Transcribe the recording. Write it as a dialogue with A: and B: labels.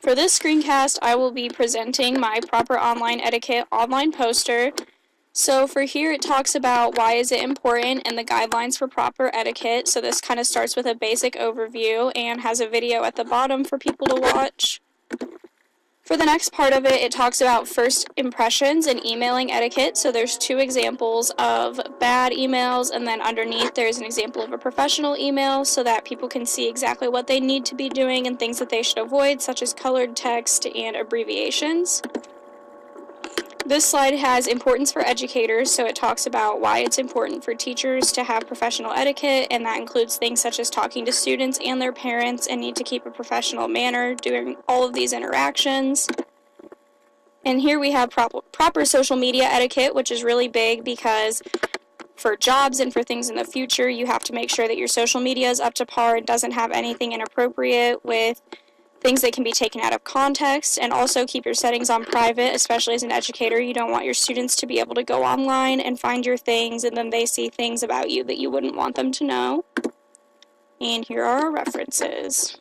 A: For this screencast, I will be presenting my Proper Online Etiquette online poster. So for here, it talks about why is it important and the guidelines for proper etiquette. So this kind of starts with a basic overview and has a video at the bottom for people to watch. For the next part of it, it talks about first impressions and emailing etiquette. So there's 2 examples of bad emails, and then underneath there's an example of a professional email so that people can see exactly what they need to be doing and things that they should avoid, such as colored text and abbreviations. This slide has importance for educators, so it talks about why it's important for teachers to have professional etiquette, and that includes things such as talking to students and their parents and need to keep a professional manner during all of these interactions. And here we have proper social media etiquette, which is really big because for jobs and for things in the future, you have to make sure that your social media is up to par and doesn't have anything inappropriate with things that can be taken out of context, and also keep your settings on private, especially as an educator. You don't want your students to be able to go online and find your things and then they see things about you that you wouldn't want them to know. And here are our references.